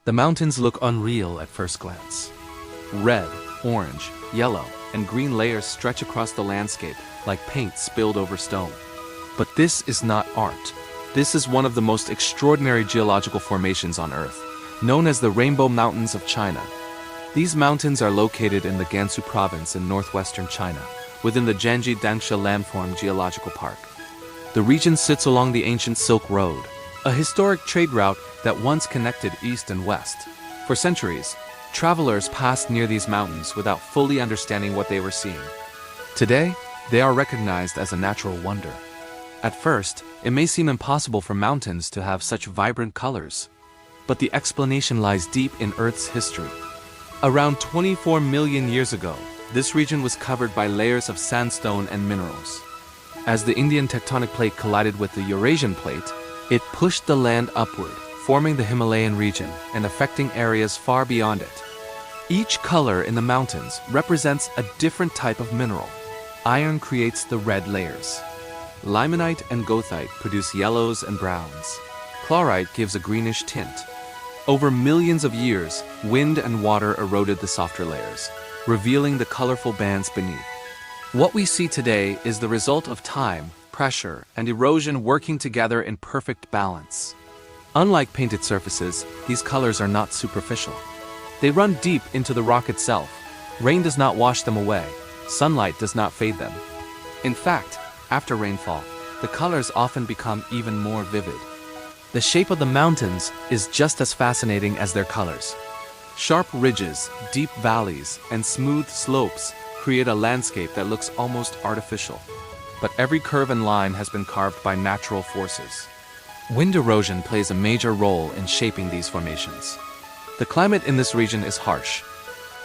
The mountains look unreal at first glance. Red, orange, yellow, and green layers stretch across the landscape like paint spilled over stone. But this is not art. This is one of the most extraordinary geological formations on Earth, known as the Rainbow Mountains of China. These mountains are located in the Gansu province in northwestern China, within the Zhangye Danxia Landform geological park. The region sits along the ancient Silk Road, a historic trade route that once connected east and west. For centuries, travelers passed near these mountains without fully understanding what they were seeing. Today, they are recognized as a natural wonder. At first, it may seem impossible for mountains to have such vibrant colors. But the explanation lies deep in Earth's history. Around 24 million years ago, this region was covered by layers of sandstone and minerals. As the Indian tectonic plate collided with the Eurasian plate, it pushed the land upward, forming the Himalayan region and affecting areas far beyond it. Each color in the mountains represents a different type of mineral. Iron creates the red layers. Limonite and goethite produce yellows and browns. Chlorite gives a greenish tint. Over millions of years, wind and water eroded the softer layers, revealing the colorful bands beneath. What we see today is the result of time, pressure, and erosion working together in perfect balance. Unlike painted surfaces, these colors are not superficial. They run deep into the rock itself. Rain does not wash them away. Sunlight does not fade them. In fact, after rainfall, the colors often become even more vivid. The shape of the mountains is just as fascinating as their colors. Sharp ridges, deep valleys, and smooth slopes create a landscape that looks almost artificial. But every curve and line has been carved by natural forces. Wind erosion plays a major role in shaping these formations. The climate in this region is harsh.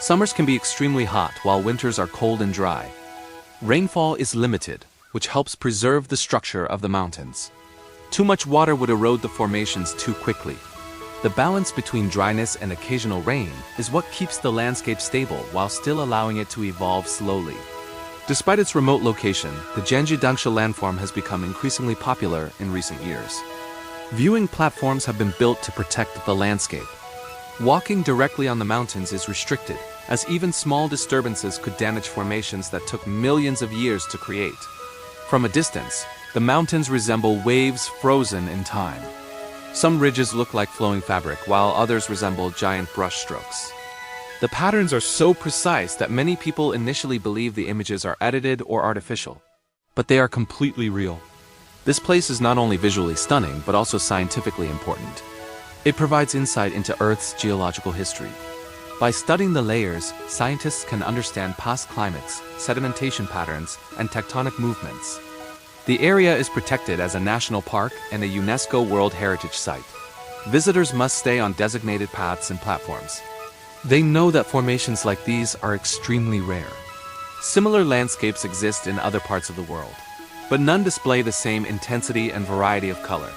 Summers can be extremely hot while winters are cold and dry. Rainfall is limited, which helps preserve the structure of the mountains. Too much water would erode the formations too quickly. The balance between dryness and occasional rain is what keeps the landscape stable while still allowing it to evolve slowly. Despite its remote location, the Zhangye Danxia Landform has become increasingly popular in recent years. Viewing platforms have been built to protect the landscape. Walking directly on the mountains is restricted, as even small disturbances could damage formations that took millions of years to create. From a distance, the mountains resemble waves frozen in time. Some ridges look like flowing fabric, while others resemble giant brush strokes. The patterns are so precise that many people initially believe the images are edited or artificial. But they are completely real. This place is not only visually stunning, but also scientifically important. It provides insight into Earth's geological history. By studying the layers, scientists can understand past climates, sedimentation patterns, and tectonic movements. The area is protected as a national park and a UNESCO World Heritage Site. Visitors must stay on designated paths and platforms. They know that formations like these are extremely rare. Similar landscapes exist in other parts of the world, but none display the same intensity and variety of color.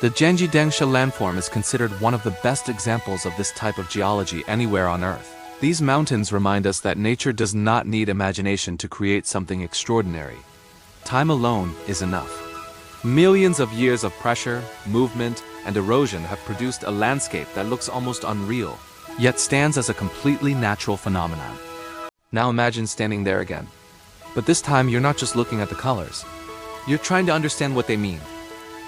The Zhangye Danxia Landform is considered one of the best examples of this type of geology anywhere on Earth. These mountains remind us that nature does not need imagination to create something extraordinary. Time alone is enough. Millions of years of pressure, movement, and erosion have produced a landscape that looks almost unreal, yet stands as a completely natural phenomenon. Now imagine standing there again. But this time you're not just looking at the colors. You're trying to understand what they mean.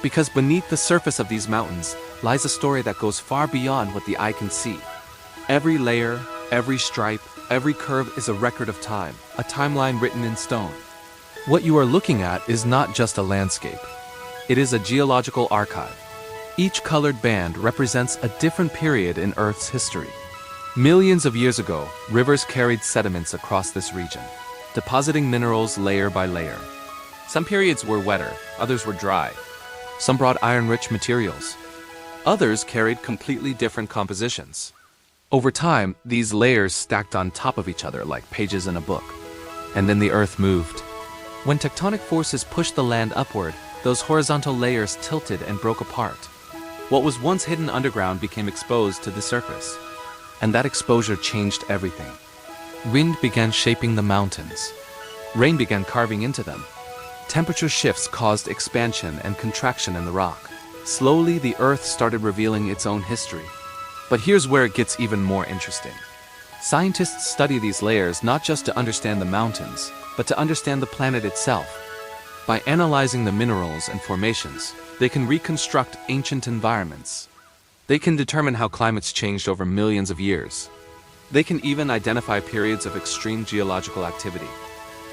Because beneath the surface of these mountains lies a story that goes far beyond what the eye can see. Every layer, every stripe, every curve is a record of time, a timeline written in stone. What you are looking at is not just a landscape. It is a geological archive. Each colored band represents a different period in Earth's history. Millions of years ago, rivers carried sediments across this region, depositing minerals layer by layer. Some periods were wetter, others were dry. Some brought iron-rich materials. Others carried completely different compositions. Over time, these layers stacked on top of each other like pages in a book. And then the Earth moved. When tectonic forces pushed the land upward, those horizontal layers tilted and broke apart. What was once hidden underground became exposed to the surface. And that exposure changed everything. Wind began shaping the mountains. Rain began carving into them. Temperature shifts caused expansion and contraction in the rock. Slowly, the Earth started revealing its own history. But here's where it gets even more interesting. Scientists study these layers not just to understand the mountains, but to understand the planet itself. By analyzing the minerals and formations, they can reconstruct ancient environments. They can determine how climates changed over millions of years. They can even identify periods of extreme geological activity.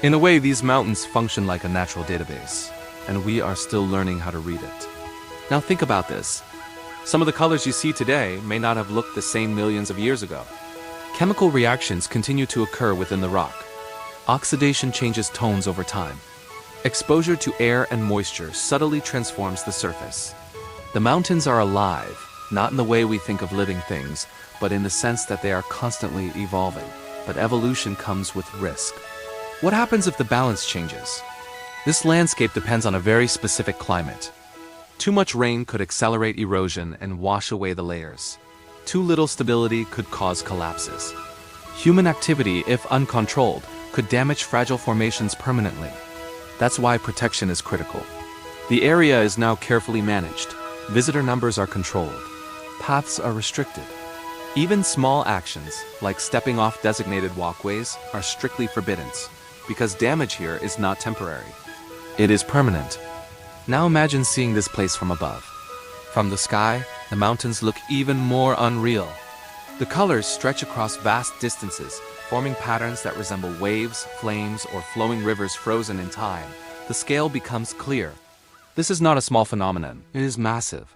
In a way, these mountains function like a natural database, and we are still learning how to read it. Now think about this. Some of the colors you see today may not have looked the same millions of years ago. Chemical reactions continue to occur within the rock. Oxidation changes tones over time. Exposure to air and moisture subtly transforms the surface. The mountains are alive, not in the way we think of living things, but in the sense that they are constantly evolving. But evolution comes with risk. What happens if the balance changes? This landscape depends on a very specific climate. Too much rain could accelerate erosion and wash away the layers. Too little stability could cause collapses. Human activity, if uncontrolled, could damage fragile formations permanently. That's why protection is critical. The area is now carefully managed. Visitor numbers are controlled. Paths are restricted. Even small actions, like stepping off designated walkways, are strictly forbidden, because damage here is not temporary. It is permanent. Now imagine seeing this place from above. From the sky, the mountains look even more unreal. The colors stretch across vast distances, forming patterns that resemble waves, flames, or flowing rivers frozen in time. The scale becomes clear. This is not a small phenomenon, it is massive.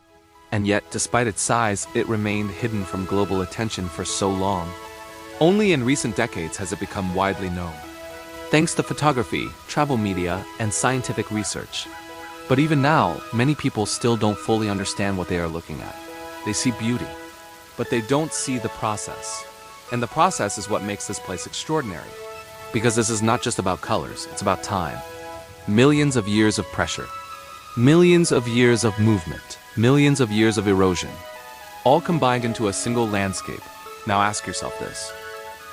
And yet, despite its size, it remained hidden from global attention for so long. Only in recent decades has it become widely known, thanks to photography, travel media, and scientific research. But even now, many people still don't fully understand what they are looking at. They see beauty, but they don't see the process. And the process is what makes this place extraordinary. Because this is not just about colors, it's about time. Millions of years of pressure. Millions of years of movement. Millions of years of erosion. All combined into a single landscape. Now ask yourself this.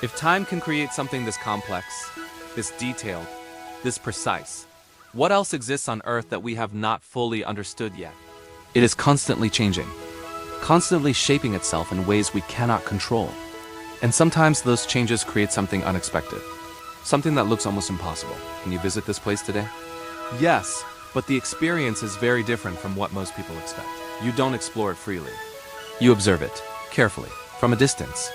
If time can create something this complex, this detailed, this precise, what else exists on Earth that we have not fully understood yet? It is constantly changing, constantly shaping itself in ways we cannot control. And sometimes those changes create something unexpected, something that looks almost impossible. Can you visit this place today? Yes, but the experience is very different from what most people expect. You don't explore it freely. You observe it, carefully, from a distance.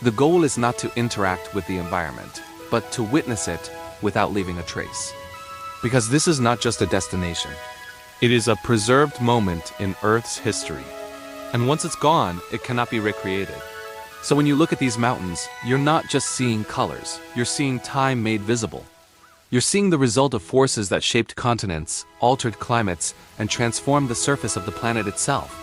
The goal is not to interact with the environment, but to witness it without leaving a trace. Because this is not just a destination. It is a preserved moment in Earth's history. And once it's gone, it cannot be recreated. So when you look at these mountains, you're not just seeing colors, you're seeing time made visible. You're seeing the result of forces that shaped continents, altered climates, and transformed the surface of the planet itself.